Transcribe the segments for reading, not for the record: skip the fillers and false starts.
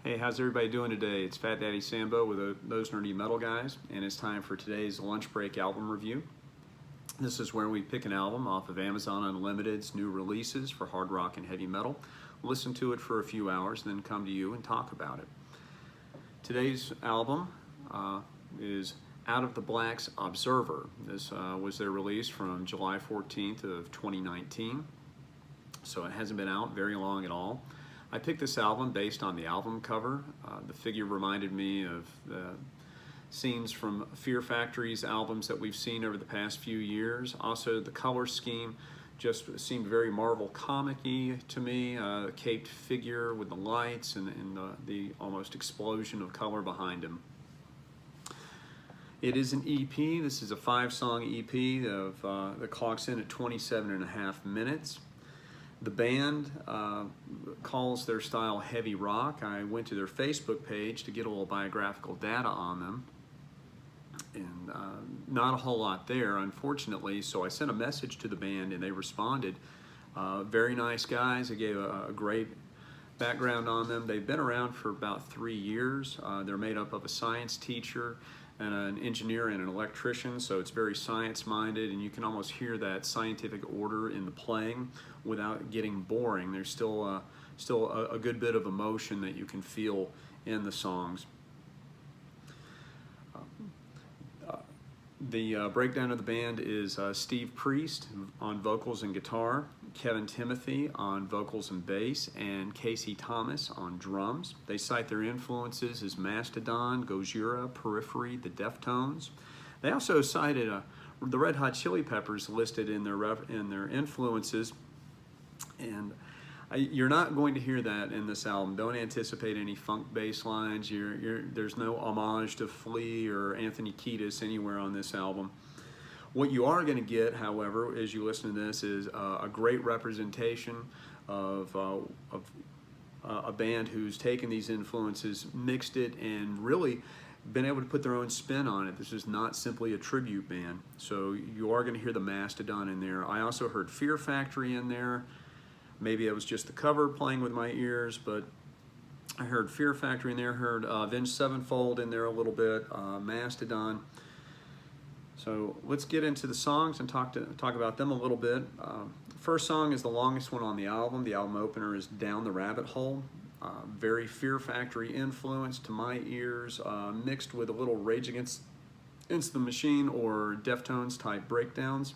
Hey, how's everybody doing today? It's Fat Daddy Sambo with Those Nerdy Metal Guys, and it's time for today's lunch break album review. This is where we pick an album off of Amazon Unlimited's new releases for hard rock and heavy metal, listen to it for a few hours, and then come to you and talk about it. Today's album is Out of the Black's Observer. This was their release from July 14th of 2019, so it hasn't been out very long at all. I picked this album based on the album cover. The figure reminded me of the scenes from Fear Factory's albums that we've seen over the past few years. Also, the color scheme just seemed very Marvel comic-y to me. The caped figure with the lights and the almost explosion of color behind him. It is an EP. This is a 5-song EP that clocks in at 27.5 minutes. The band calls their style heavy rock. I went to their Facebook page to get a little biographical data on them, and not a whole lot there, unfortunately, so I sent a message to the band and they responded. Very nice guys. They gave a great background on them. They've been around for about 3 years. They're made up of a science teacher and an engineer and an electrician, so it's very science-minded, and you can almost hear that scientific order in the playing without getting boring. There's still a good bit of emotion that you can feel in the songs. The breakdown of the band is Steve Priest on vocals and guitar, Kevin Timothy on vocals and bass, and Casey Thomas on drums. They cite their influences as Mastodon, Gojira, Periphery, the Deftones. They also cited the Red Hot Chili Peppers listed in their influences, and you're not going to hear that in this album. Don't anticipate any funk bass lines. There's no homage to Flea or Anthony Kiedis anywhere on this album. What you are going to get, however, as you listen to this, is a great representation of a band who's taken these influences, mixed it, and really been able to put their own spin on it. This is not simply a tribute band. So you are going to hear the Mastodon in there. I also heard Fear Factory in there. Maybe it was just the cover playing with my ears, but I heard Fear Factory in there, heard Avenged Sevenfold in there a little bit, Mastodon. So let's get into the songs and talk about them a little bit. First song is the longest one on the album. The album opener is Down the Rabbit Hole. Very Fear Factory influence to my ears, mixed with a little Rage Against the Machine or Deftones type breakdowns.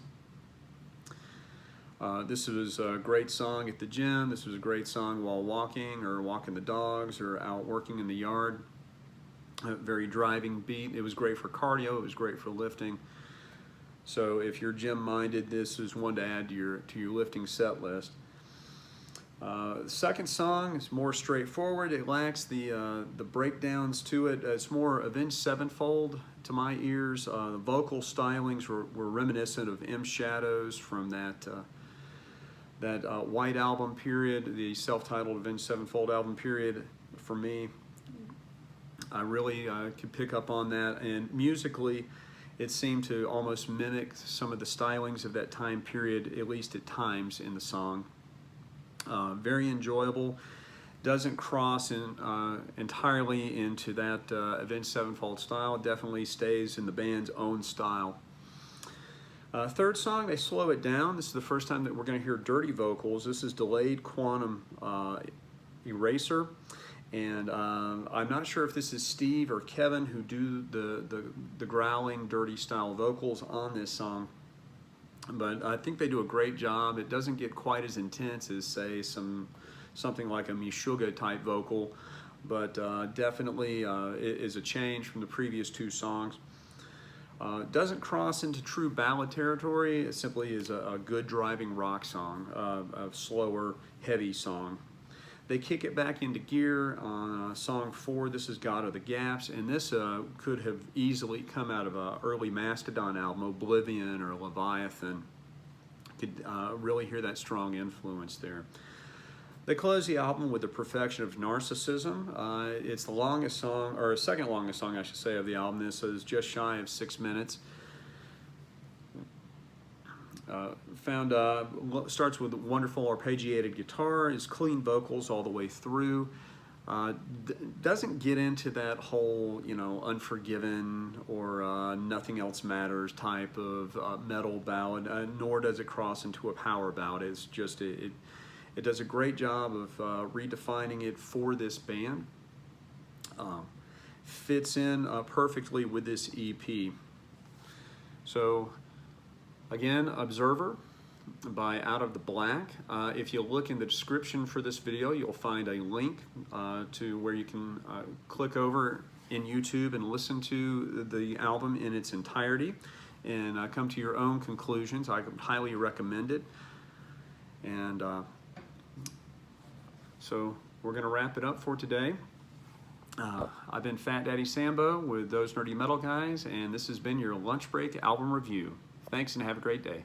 This was a great song at the gym. This was a great song while walking or walking the dogs or out working in the yard. A very driving beat. It was great for cardio. It was great for lifting. So if you're gym-minded, this is one to add to your lifting set list. The second song is more straightforward. It lacks the breakdowns to it. It's more Avenged Sevenfold to my ears. The vocal stylings were reminiscent of M Shadows from that White Album period, the self-titled Avenged Sevenfold album period. For me, I really could pick up on that, and musically it seemed to almost mimic some of the stylings of that time period, at least at times in the song. Very enjoyable. Doesn't cross entirely into that Avenged Sevenfold style. Definitely stays in the band's own style. Third song, they slow it down. This is the first time that we're going to hear dirty vocals. This is Delayed Quantum Eraser. And I'm not sure if this is Steve or Kevin who do the growling, dirty style vocals on this song, but I think they do a great job. It doesn't get quite as intense as, say, something like a Meshuggah type vocal, but definitely it is a change from the previous 2 songs. Doesn't cross into true ballad territory. It simply is a good driving rock song, a slower, heavy song. They kick it back into gear on song 4. This is God of the Gaps, and this could have easily come out of an early Mastodon album, Oblivion or Leviathan. Could really hear that strong influence there. They close the album with The Perfection of Narcissism. It's the longest song, or second longest song, I should say, of the album. This is just shy of 6 minutes. Starts with wonderful arpeggiated guitar, is clean vocals all the way through. Doesn't get into that whole, you know, Unforgiven or Nothing Else Matters type of metal ballad, nor does it cross into a power ballad. It's just, it does a great job of redefining it for this band. Fits in perfectly with this EP. So again, Observer by Out of the Black. If you look in the description for this video, you'll find a link to where you can click over in YouTube and listen to the album in its entirety and come to your own conclusions. I would highly recommend it. And so we're going to wrap it up for today. I've been Fat Daddy Sambo with Those Nerdy Metal Guys, and this has been your Lunch Break Album Review. Thanks and have a great day.